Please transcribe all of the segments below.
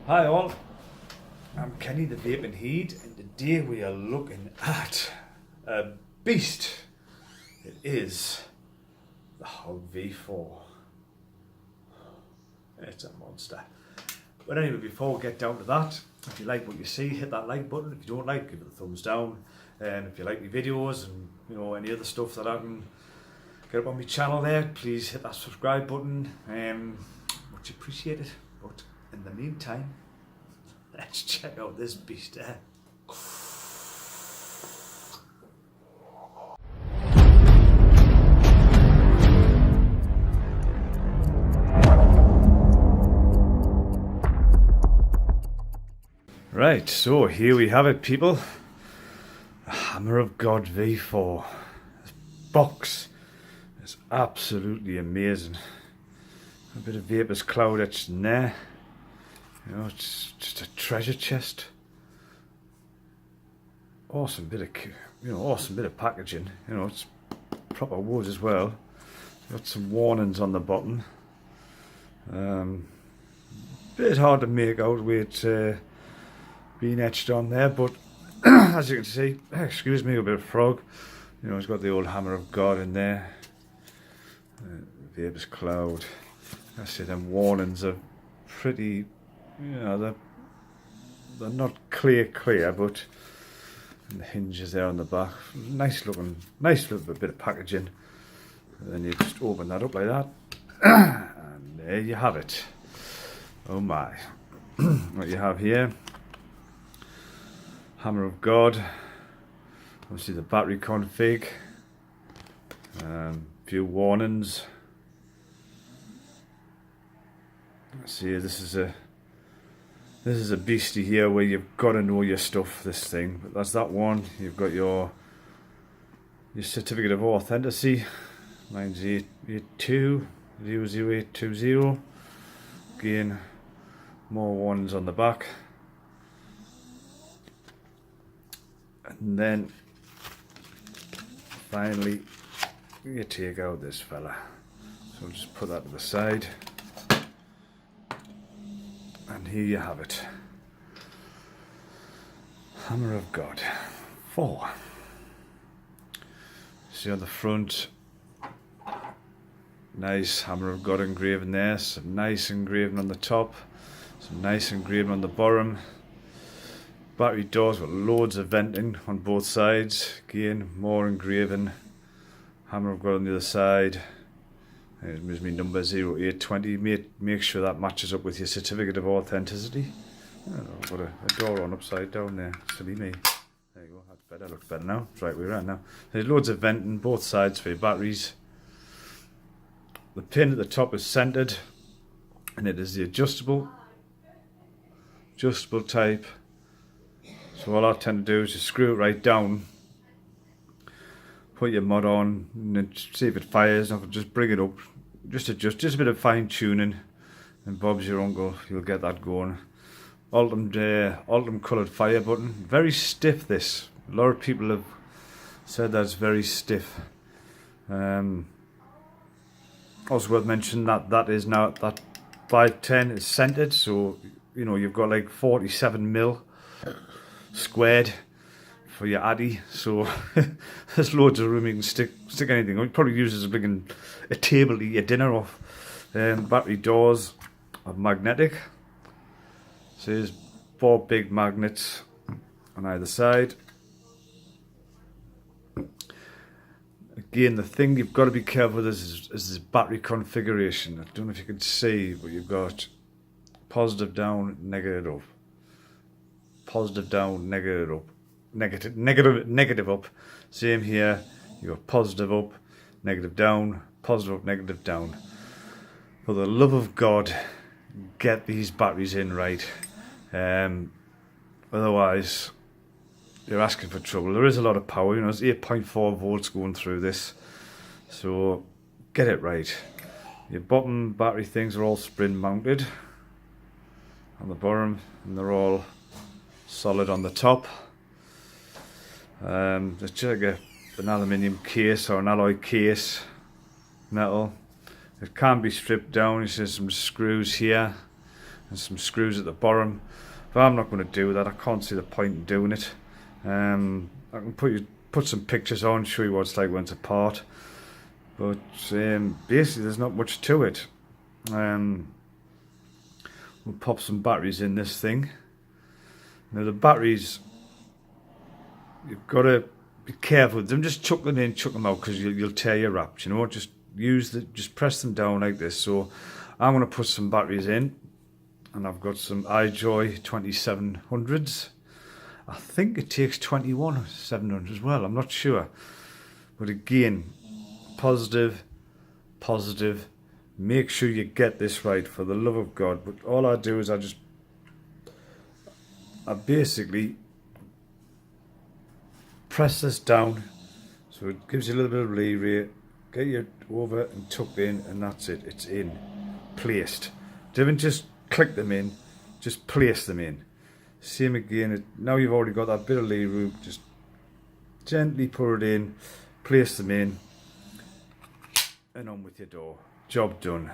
Hi all, I'm Kenny the Vaping Heed, and today we are looking at a beast. It is the Hog V4. It's a monster. But anyway, before we get down to that, if you like what you see, hit that like button. If you don't like, give it a thumbs down. And if you like my videos and any other stuff that I can get up on my channel there, please hit that subscribe button. Much appreciated. But in the meantime, let's check out this beast there. Right, so here we have it, people. The Hammer of God V4. This box is absolutely amazing. A bit of Vapor's cloud etched in there. It's just a treasure chest. Awesome bit of packaging. It's proper wood as well. Got some warnings on the bottom. Bit hard to make out with it being etched on there, but as you can see, excuse me, a bit of frog. It's got the old Hammer of God in there. Vapor's cloud. I say them warnings are pretty. They're not clear, but the hinges there on the back, nice little bit of packaging. And then you just open that up like that, and there you have it. Oh my! What you have here: Hammer of God. Obviously the battery config. Few warnings. Let's see. This is a beastie here where you've got to know your stuff, this thing. But that's that one. You've got your certificate of authenticity. Mine's 882-00820. Again, more ones on the back. And then, finally, you take out this fella. So I'll just put that to the side. And here you have it. Hammer of God 4. See on the front, nice Hammer of God engraving there, some nice engraving on the top, some nice engraving on the bottom. Battery doors with loads of venting on both sides. Again, more engraving. Hammer of God on the other side. Here's my number 0820. Make sure that matches up with your certificate of authenticity. I've got a door on upside down there. Silly me. There you go. That's better. Looks better now. It's right way around now. There's loads of venting both sides for your batteries. The pin at the top is centered, and it is the adjustable type. So all I tend to do is just screw it right down. Put your mod on and then see if it fires. And just bring it up, just adjust, just a bit of fine tuning, and Bob's your uncle. You'll get that going. Ultim coloured fire button, very stiff. This, a lot of people have said that's very stiff. Also worth mentioning that is now that 510 is centered, so you've got like 47mm squared for your addy, so there's loads of room. You can stick anything. You probably use it as a table to eat your dinner off. Battery doors are magnetic, so there's 4 big magnets on either side. Again, the thing you've got to be careful with is this battery configuration. I don't know if you can see, but you've got positive down, negative up, positive down, negative up. Negative up. Same here. You got positive up, negative down, positive up, negative down. For the love of God, get these batteries in right. Otherwise, you're asking for trouble. There is a lot of power. It's 8.4 volts going through this. So get it right. Your bottom battery things are all spring mounted on the bottom, and they're all solid on the top. There's just like an aluminium case or an alloy case, metal. It can be stripped down. There's some screws here and some screws at the bottom. But I'm not going to do that. I can't see the point in doing it. I can put some pictures on, show you what it's like when it's apart. But basically there's not much to it. We'll pop some batteries in this thing. Now the batteries, you've got to be careful with them. Just chuck them in, chuck them out, because you'll tear your wraps. You know, just press them down like this. So I'm going to put some batteries in, and I've got some iJoy 2700s. I think it takes 21 700 as well. I'm not sure, but again, positive. Make sure you get this right, for the love of God. But all I do is I basically press this down, so it gives you a little bit of leeway. Get you over and tucked in, and that's it. It's in, placed. Don't just click them in, just place them in. Same again. Now you've already got that bit of leeway. Just gently put it in, place them in, and on with your door. Job done.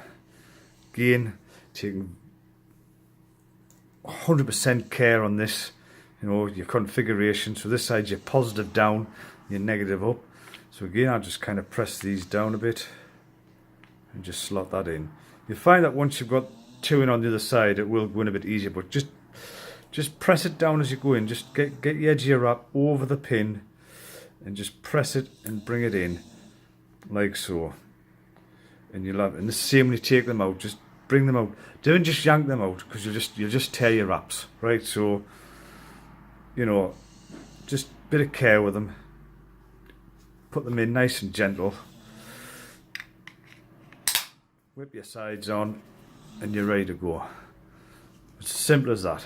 Again, taking 100% care on this. You know, your configuration. So this side you're positive down, your negative up. So again, I'll just kind of press these down a bit and just slot that in. You'll find that once you've got two in on the other side, it will go in a bit easier, but just press it down as you go in. Just get the edge of your wrap over the pin and just press it and bring it in like so. And you'll have, and the same when you take them out, just bring them out. Don't just yank them out, because you'll just tear your wraps, right? So, you know, just a bit of care with them. Put them in nice and gentle. Whip your sides on, and you're ready to go. It's as simple as that.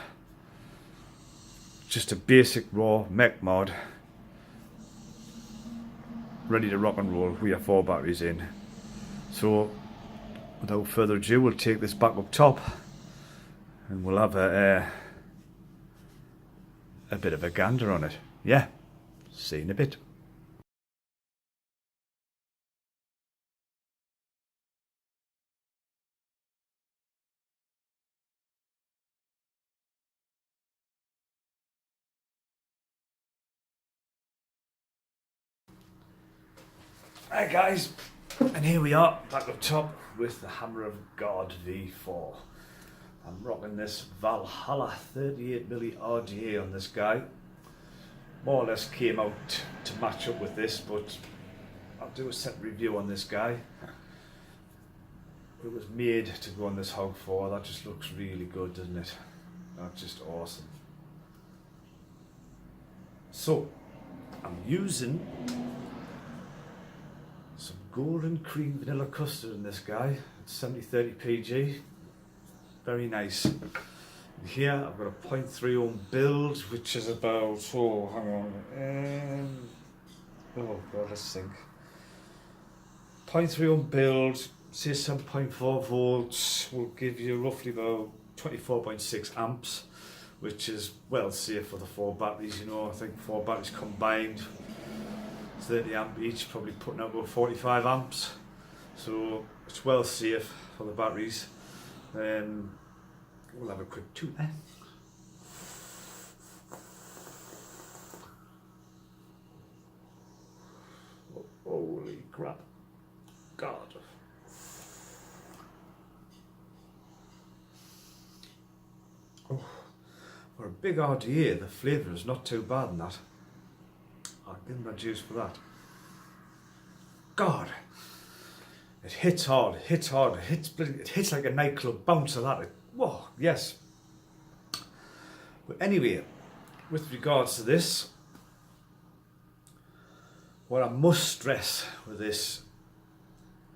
Just a basic raw mech mod, ready to rock and roll with your 4 batteries in. So, without further ado, we'll take this back up top, and we'll have a bit of a gander on it. Yeah, see you in a bit. Hi guys, and here we are back up top with the Hammer of God V4. I'm rocking this Valhalla 38mm RDA on this guy. More or less came out to match up with this, but I'll do a set review on this guy. It was made to go on this Hog 4. That just looks really good, doesn't it? That's just awesome. So, I'm using some golden cream vanilla custard in this guy. It's 70-30 PG. Very nice. And here I've got a 0.3 ohm build, which is about, oh, hang on. Oh God, let's think. 0.3 ohm build, say 7.4 volts, will give you roughly about 24.6 amps, which is well safe for the 4 batteries. You know, I think 4 batteries combined, 30 amp each, probably putting out about 45 amps. So it's well safe for the batteries. We'll have a quick toot there. Holy crap. God. Oh, for a big RDA, the flavour is not too bad in that. I'll give them my juice for that. God. It hits hard, it hits like a nightclub bouncer, that. Whoa, yes. But anyway, with regards to this, what I must stress with this,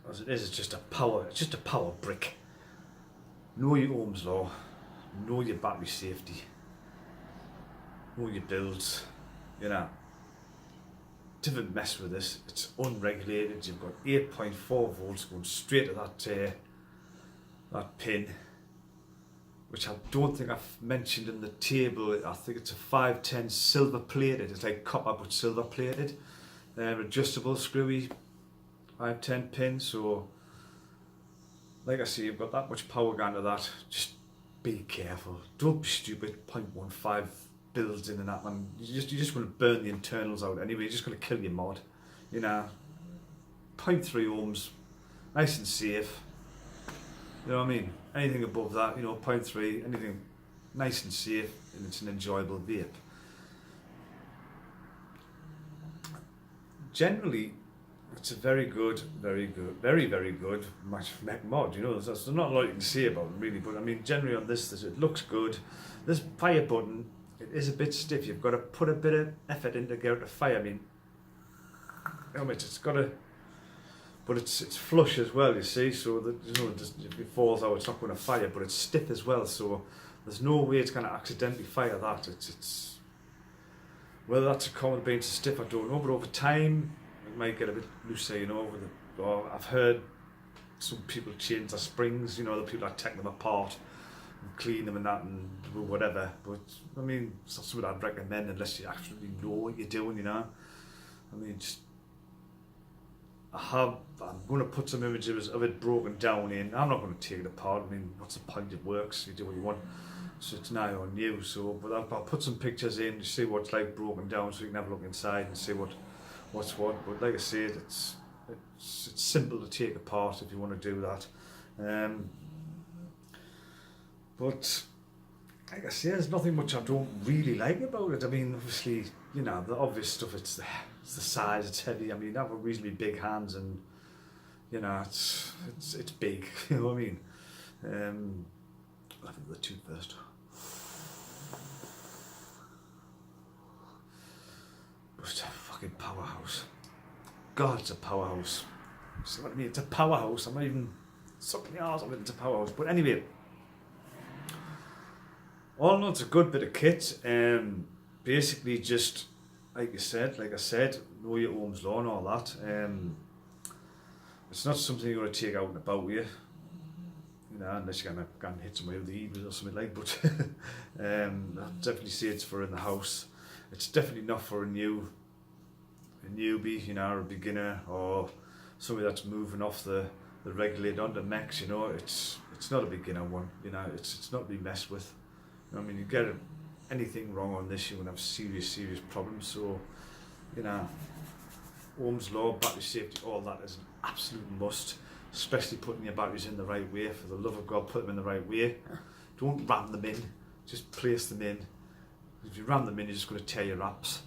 as it is, it's just a power brick. Know your Ohm's law, know your battery safety, know your builds, you know. Don't mess with this. It's unregulated. You've got 8.4 volts going straight to that pin, which I don't think I've mentioned in the table. I think it's a 510 silver plated. It's like copper but silver plated. Adjustable screwy 510 pin. So, like I say, you've got that much power going to that. Just be careful. Don't be stupid. 0.15 builds in and that, man. You're just going to burn the internals out anyway. You're just going to kill your mod. You know, 0.3 ohms, nice and safe. You know what I mean? Anything above that, you know, 0.3, anything nice and safe, and it's an enjoyable vape. Generally, it's a very, very good mech mod. You know, there's not a lot you can say about it really, but I mean, generally on this, it looks good. This fire button, it is a bit stiff. You've got to put a bit of effort in to get it to fire. I mean, it's got to, but it's flush as well. You see, so that if it falls out, it's not going to fire. But it's stiff as well, so there's no way it's going to accidentally fire that. It's whether that's a common being to stiff, I don't know. But over time, it might get a bit looser. You know, or I've heard some people change their springs. You know, the people that take them apart and clean them and that and do whatever. But I mean, it's not something I'd recommend unless you actually know what you're doing. You know, I mean, just. I'm going to put some images of it broken down in. I'm not going to take it apart. I mean, what's the point? It works. You do what you want. So it's now on you. So, but I'll put some pictures in to see what's like broken down, so you can have a look inside and see what's what. But like I said, it's simple to take apart if you want to do that. But like I say, there's nothing much I don't really like about it. I mean, obviously, you know, the obvious stuff. It's the size. It's heavy. I mean, I have reasonably big hands, and you know, it's big. You know what I mean? I think the two first. It's a fucking powerhouse. God, it's a powerhouse. So what I mean, it's a powerhouse. I'm not even sucking the arse of it. It's a powerhouse. But anyway, all in all, it's a good bit of kit. Basically, just like I said, know your ohms law and all that. It's not something you're going to take out and about with you. You know, unless you're going to hit somebody with the evil or something like. But I'd definitely say it's for in the house. It's definitely not for a newbie, you know, or a beginner, or somebody that's moving off the regulator onto mechs. You know, it's not a beginner one. You know, it's not to be messed with. You know, I mean, you get anything wrong on this, you're going to have serious problems. So, you know, Ohm's law, battery safety, all that is an absolute must. Especially putting your batteries in the right way. For the love of God, put them in the right way. Don't ram them in. Just place them in. If you ram them in, you're just going to tear your wraps.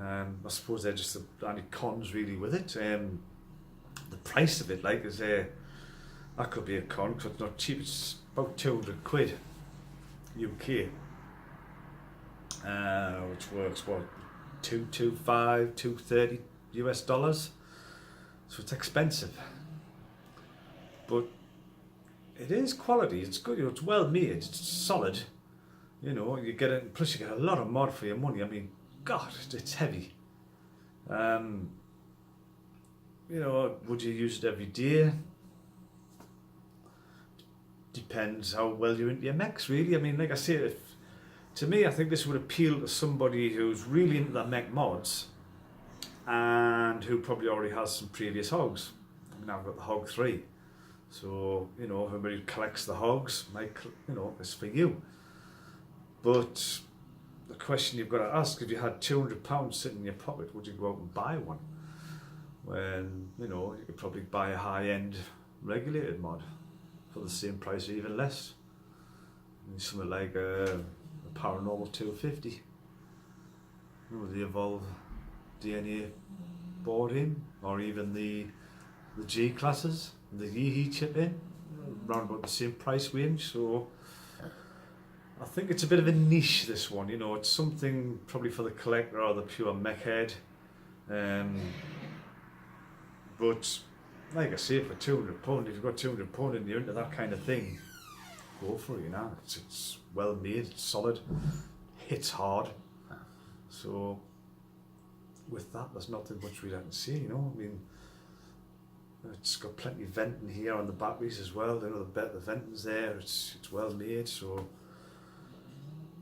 I suppose they're just the only cons really with it. The price of it, like, is that could be a con because it's not cheap. It's about 200 quid UK, which works what, 225, 230 US dollars. So it's expensive, but it is quality. It's good. You know, it's well made. It's solid. You know, you get it. Plus, you get a lot of mod for your money. I mean, God, it's heavy. You know, would you use it every day? Depends how well you're into your mechs, really. I mean, like I say, to me, I think this would appeal to somebody who's really into their mech mods and who probably already has some previous hogs. I mean, I've got the Hog 3. So, you know, if everybody collects the hogs, you know, it's for you. But the question you've got to ask, if you had £200 sitting in your pocket, would you go out and buy one? When, you know, you could probably buy a high-end regulated mod for the same price or even less. I mean, something like a Paranormal 250. You know, the Evolve DNA board in, or even the G classes, the Yeehee chip in, around about the same price range. So I think it's a bit of a niche, this one. You know, it's something probably for the collector or the pure mech head. But like I say, for £200, if you've got £200 and you're into that kind of thing, go for it. You know, it's well made, it's solid, hits hard. So with that, there's nothing much we can say. You know, I mean, it's got plenty of venting here on the batteries as well. You know, the venting's there. It's well made. So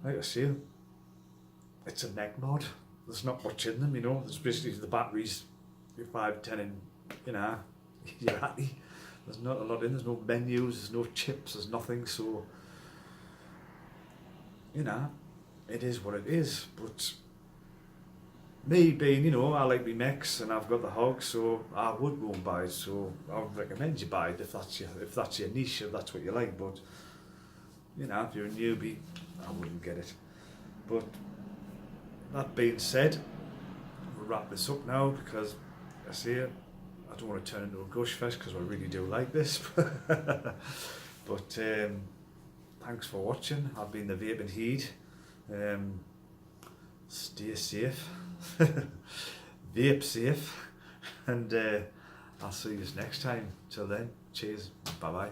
like I say, it's a mech mod. There's not much in them. You know, there's basically the batteries. You're 5, 10 in. You know, you're happy. There's not a lot in. There's no menus. There's no chips. There's nothing. So you know, it is what it is. But me being, you know, I like my mix and I've got the hog, so I would go and buy it. So I would recommend you buy it if that's your niche, if that's what you like. But you know, if you're a newbie, I wouldn't get it. But that being said, we'll wrap this up now because I see it. I don't want to turn into a gush fest because I really do like this. But thanks for watching. I've been the Vaping Heed. Stay safe. Vape safe. And I'll see you next time. Till then, cheers. Bye bye.